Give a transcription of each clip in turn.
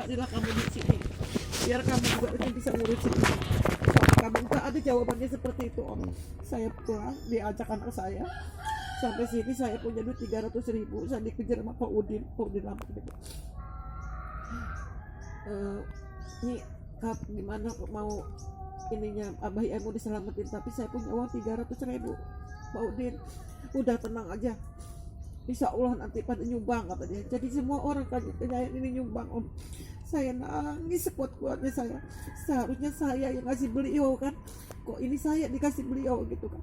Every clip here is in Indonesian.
hadirlah kamu di sini, biar kamu juga yang bisa ngurusin. Kamu tak ada jawabannya seperti itu om. Saya pulang, diajak anak saya sampai sini, saya punya duit 300.000, saya dikejar sama Pak Udin Lampung gitu. Ini Kak, gimana mau ininya Abah mau diselamatin, tapi saya punya uang 300.000. Pak Udin, udah tenang aja, insya Allah nanti pada nyumbang katanya. Jadi semua orang kan ini nyumbang om. Saya nangis sekuat-kuatnya saya. Seharusnya saya yang ngasih beliau kan, kok ini saya dikasih beliau gitu kan.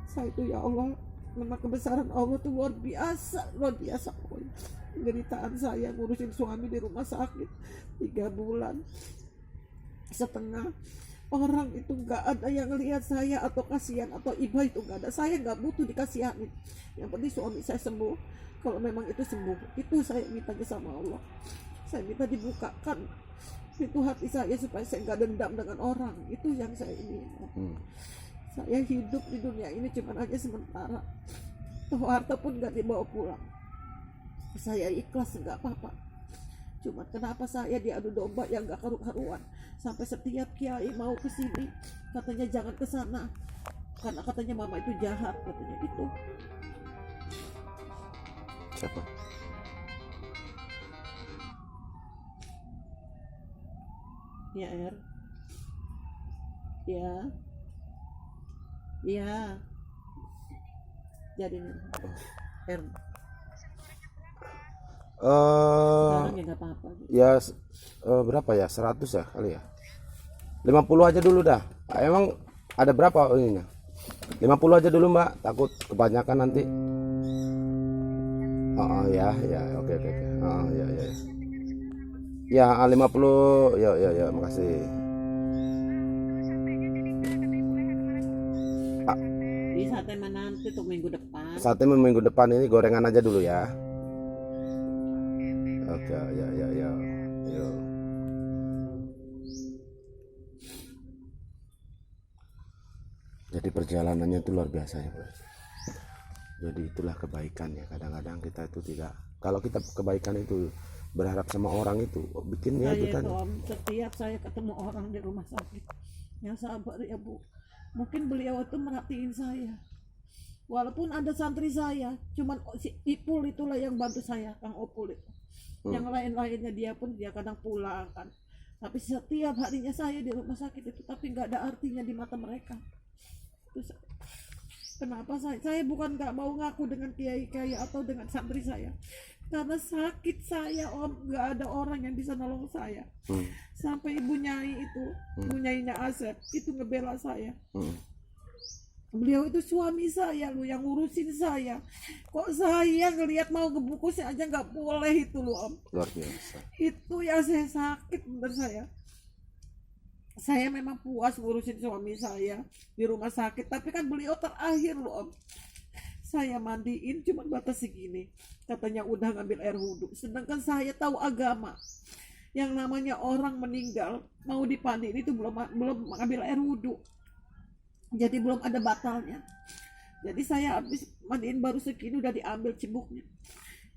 Saya itu ya Allah, memang kebesaran Allah tuh luar biasa pokoknya. Penderitaan saya ngurusin suami di rumah sakit 3 bulan setengah, orang itu nggak ada yang lihat saya atau kasihan atau iba itu nggak ada. Saya nggak butuh dikasihanin, yang penting suami saya sembuh. Kalau memang itu sembuh, itu saya minta sama Allah. Saya minta dibukakan pintu hati saya supaya saya nggak dendam dengan orang. Itu yang saya ingin. Saya hidup di dunia ini cuma aja sementara. Toh harta pun nggak dibawa pulang. Saya ikhlas, nggak apa-apa. Cuma kenapa saya diadu domba yang nggak karu-karuan. Sampai setiap kiai mau ke sini katanya jangan ke sana karena katanya mama itu jahat katanya gitu. Siapa? Ya Er. Ya. Ya. Jadi Er. Sekarang ya nggak apa-apa. Ya berapa ya? 100 ya kali ya. 50 aja dulu dah. Emang ada berapa ininya? 50 aja dulu Mbak, takut kebanyakan nanti. Oh ya, oke. Oh ya. Ya 50, ya, makasih. Ini sate mana nanti tuh minggu depan? Sate minggu depan, ini gorengan aja dulu ya. Oke, ya. Jadi perjalanannya itu luar biasa ya, Bro. Jadi itulah kebaikan ya. Kadang-kadang kita itu tidak, kalau kita kebaikan itu berharap sama orang itu bikin ya itu kan. Setiap saya ketemu orang di rumah sakit yang sabar ya Bu, mungkin beliau itu merhatiin saya. Walaupun ada santri saya, cuman si Ipul itulah yang bantu saya, Kang Opul itu. Yang lain-lainnya dia pun dia kadang pulang kan. Tapi setiap harinya saya di rumah sakit itu, tapi nggak ada artinya di mata mereka. Terus, kenapa saya bukan nggak mau ngaku dengan kiai-kiai atau dengan santri saya, karena sakit saya om, nggak ada orang yang bisa nolong saya. Sampai ibu nyai itu, ibu nyainya Asep itu ngebela saya. Beliau itu suami saya loh, yang ngurusin saya. Kok saya ngelihat mau ngebungkusnya aja nggak boleh itu loh om. Luar biasa. Itu yang saya sakit bener saya. Saya memang puas ngurusin suami saya di rumah sakit, tapi kan beliau terakhir loh om. Saya mandiin cuma batas segini, katanya udah ngambil air wudhu. Sedangkan saya tahu agama, yang namanya orang meninggal mau dipandiin itu belum ngambil air wudhu, jadi belum ada batalnya. Jadi saya habis mandiin baru segini udah diambil cibuknya.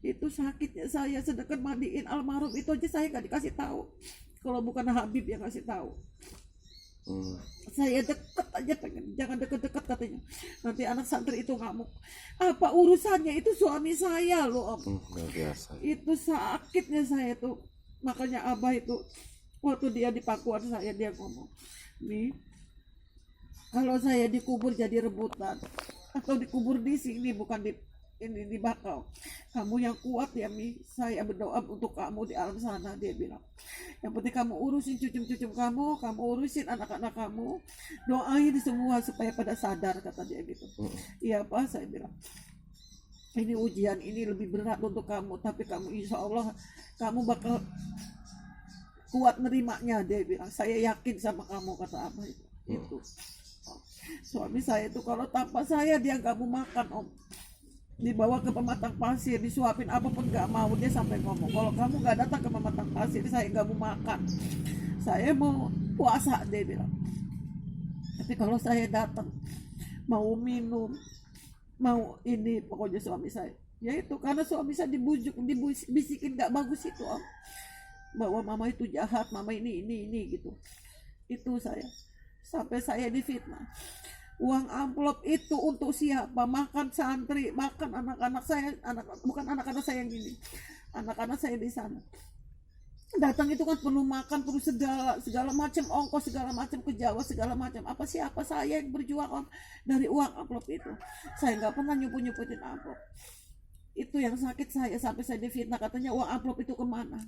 Itu sakitnya saya, sedangkan mandiin almarhum itu aja saya nggak dikasih tahu. Kalau bukan Habib yang kasih tahu. Saya deket aja pengen, jangan deket-deket katanya. Nanti anak santri itu ngamuk. Apa urusannya, itu suami saya loh om. Biasa. Itu sakitnya saya tuh. Makanya Abah itu waktu dia di Pakuan saya, dia ngomong, nih kalau saya dikubur jadi rebutan atau dikubur di sini bukan di bakau, kamu yang kuat ya Mi, saya berdoa untuk kamu di alam sana, dia bilang. Yang penting kamu urusin cucu-cucu kamu urusin anak-anak kamu, doain semua supaya pada sadar, kata dia gitu. Iya Pak, saya bilang. Ini ujian ini lebih berat untuk kamu, tapi kamu insya Allah kamu bakal kuat nerimanya, dia bilang. Saya yakin sama kamu, kata Abah itu. Itu. Suami saya itu kalau tanpa saya dia nggak mau makan om. Dibawa ke pematang pasir, disuapin apapun nggak mau, dia sampai ngomong, kalau kamu nggak datang ke pematang pasir saya nggak mau makan, saya mau puasa, dia bilang. Tapi kalau saya datang mau minum, mau ini, pokoknya suami saya ya itu, karena suami saya dibisikin nggak bagus itu om. bahwa mama itu jahat, mama ini gitu. Itu saya, sampai saya difitnah. Uang amplop itu untuk siapa? Makan santri, makan anak-anak saya, bukan anak-anak saya yang gini, anak-anak saya di sana. Datang itu kan penuh makan, penuh segala macam ongkos, segala macam ke Jawa, segala macam. Apa siapa saya yang berjuang dari uang amplop itu? Saya nggak pernah nyuputin amplop. Itu yang sakit saya, sampai saya difitnah, katanya uang amplop itu kemana?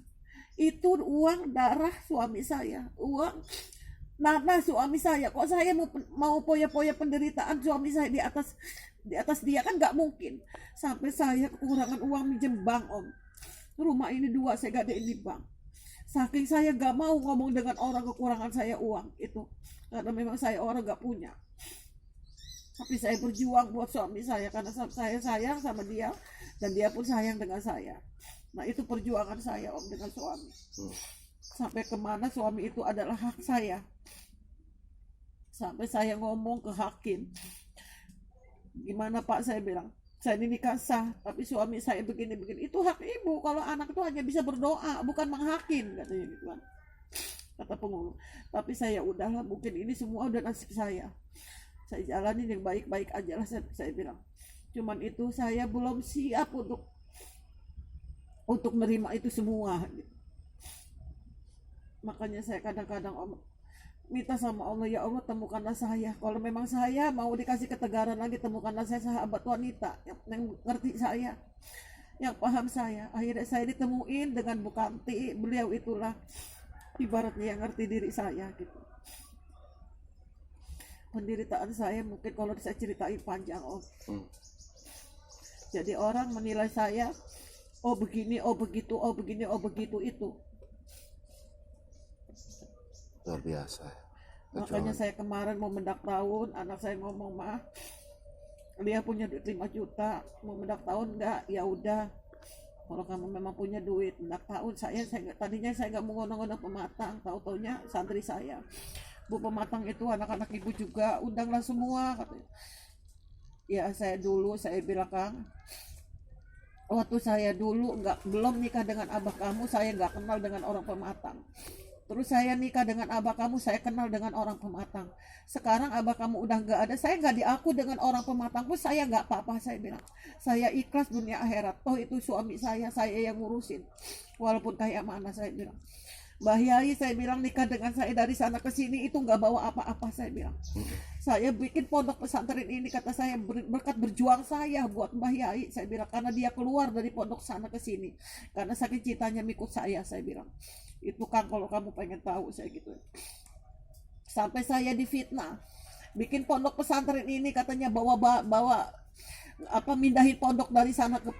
Itu uang darah suami saya, uang nanah suami saya. Kok saya mau poya-poya penderitaan suami saya di atas dia, kan nggak mungkin. Sampai saya kekurangan uang minjem bank, Om. Rumah ini 2 saya gadein di bank. Saking saya gak mau ngomong dengan orang kekurangan saya uang itu, karena memang saya orang gak punya. Tapi saya berjuang buat suami saya, karena saya sayang sama dia dan dia pun sayang dengan saya. Nah itu perjuangan saya, Om, dengan suami. Sampai kemana suami itu adalah hak saya. Sampai saya ngomong ke hakim, gimana Pak, saya bilang, saya ini nikah sah, tapi suami saya begini-begini. Itu hak ibu, kalau anak itu hanya bisa berdoa, bukan menghakim, katanya gitu kan, kata penghulu. Tapi saya udahlah, mungkin ini semua udah nasib saya jalanin yang baik-baik aja lah, saya bilang. Cuman itu saya belum siap untuk menerima itu semua gitu. Makanya saya kadang-kadang minta sama Allah, ya Allah temukanlah saya. Kalau memang saya mau dikasih ketegaran lagi, temukanlah saya sahabat wanita yang ngerti saya, yang paham saya. Akhirnya saya ditemuin dengan Bu Kanti. Beliau itulah ibaratnya yang ngerti diri saya gitu. Penderitaan saya mungkin kalau saya ceritain panjang, Om. Jadi orang menilai saya, oh begini, oh begitu, oh begini, oh begitu, itu. Luar biasa. Makanya saya kemarin mau mendak tahun, anak saya ngomong, "Ma, dia punya duit 5 juta, mau mendak tahun enggak? Ya udah, kalau kamu memang punya duit mendak tahun." Tadinya saya nggak mau ngomong-ngomong pematang, tahu-taunya santri saya, Bu pematang itu anak-anak ibu juga, undanglah semua katanya. Ya saya bilang, Kang, waktu saya dulu belum nikah dengan abah kamu, saya nggak kenal dengan orang pematang. Terus saya nikah dengan abah kamu, saya kenal dengan orang pematang. Sekarang abah kamu udah nggak ada, saya nggak diaku dengan orang pematang pun saya nggak apa-apa, saya bilang. Saya ikhlas dunia akhirat, toh itu suami saya yang ngurusin. Walaupun kayak mana, saya bilang. Mbah Yai, saya bilang, nikah dengan saya dari sana ke sini itu nggak bawa apa-apa, saya bilang. Saya bikin pondok pesantren ini, kata saya, berkat berjuang saya buat Mbah Yai, saya bilang, karena dia keluar dari pondok sana ke sini, karena sakit citanya mikut saya bilang. Itu kan kalau kamu pengen tahu, saya gitu. Sampai saya difitnah, bikin pondok pesantren ini, katanya bawa mindahin pondok dari sana ke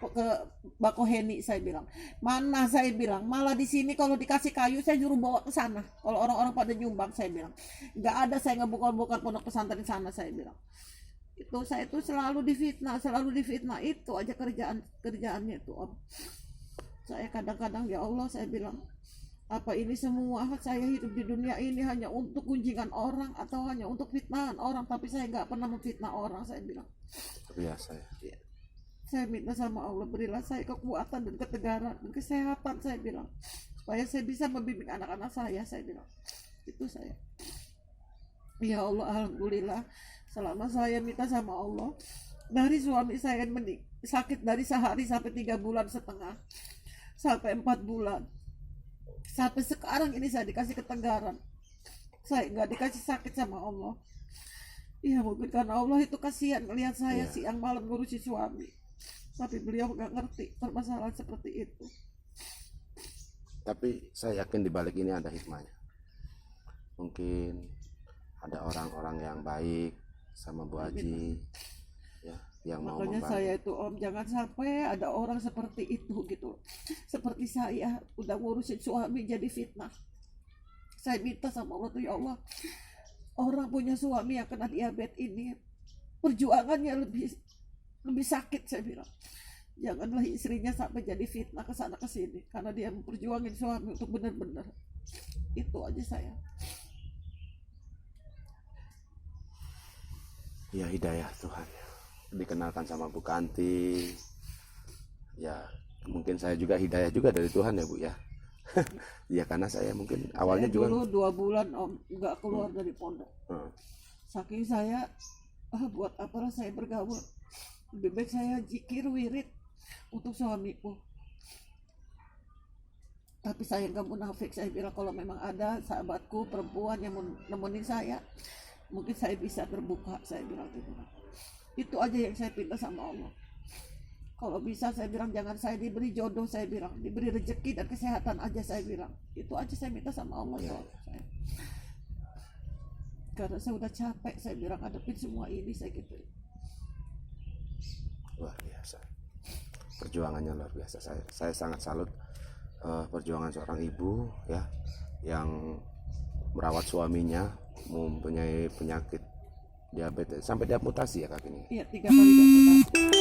Bakoheni, saya bilang. Mana, saya bilang, malah di sini kalau dikasih kayu saya nyuruh bawa ke sana. Kalau orang-orang pada nyumbang, saya bilang. Nggak ada saya ngebuka pondok pesantren di sana, saya bilang. Itu saya itu selalu difitnah. Itu aja kerjaannya itu, Om. Saya kadang-kadang, ya Allah, saya bilang, apa ini semua saya hidup di dunia ini hanya untuk gunjingan orang atau hanya untuk fitnahan orang? Tapi saya nggak pernah memfitnah orang, saya bilang. Biasa ya. Saya minta sama Allah, berilah saya kekuatan dan ketegaran dan kesehatan, saya bilang, supaya saya bisa membimbing anak-anak saya bilang. Itu saya. Ya Allah, alhamdulillah, selama saya minta sama Allah, dari suami saya sakit dari sehari sampai 3,5 bulan, sampai 4 bulan, sampai sekarang ini saya dikasih ketegaran, saya nggak dikasih sakit sama Allah. Ya mungkin karena Allah itu kasihan melihat saya siang malam ngurusi suami, tapi beliau nggak ngerti permasalahan seperti itu. Tapi saya yakin di balik ini ada hikmahnya. Mungkin ada orang-orang yang baik sama Bu Haji, ya, yang mau Makanya membantu. saya itu, Om, jangan sampai ada orang seperti itu gitu. Seperti saya udah ngurusin suami jadi fitnah. Saya minta sama Allah tuh, ya Allah, orang punya suami yang kena diabetes ini perjuangannya lebih sakit, saya bilang. Janganlah istrinya sampai jadi fitnah ke sana ke sini karena dia memperjuangin suami untuk benar-benar. Itu aja saya. Ya, hidayah Tuhan. Dikenalkan sama Bu Kanti. Ya, mungkin saya juga hidayah juga dari Tuhan ya, Bu ya. Ya karena saya mungkin awalnya Saya juga dulu 2 bulan om nggak keluar dari pondok. Heeh. Saking saya buat apalah saya bergaul, lebih baik saya zikir wirid untuk suamiku. Tapi saya nggak munafik, saya bilang kalau memang ada sahabatku perempuan yang mau nemenin saya, mungkin saya bisa terbuka, saya bilang gitu. Itu aja yang saya pinta sama Allah. Kalau bisa saya bilang jangan saya diberi jodoh, saya bilang diberi rezeki dan kesehatan aja, saya bilang itu aja saya minta sama Allah. Ya. Saya. Karena saya udah capek, saya bilang hadapin semua ini, saya gitu. Luar biasa, perjuangannya luar biasa. Saya sangat salut perjuangan seorang ibu ya yang merawat suaminya mempunyai penyakit diabetes sampai dia mutasi ya kak ini. Iya 3 kali kan.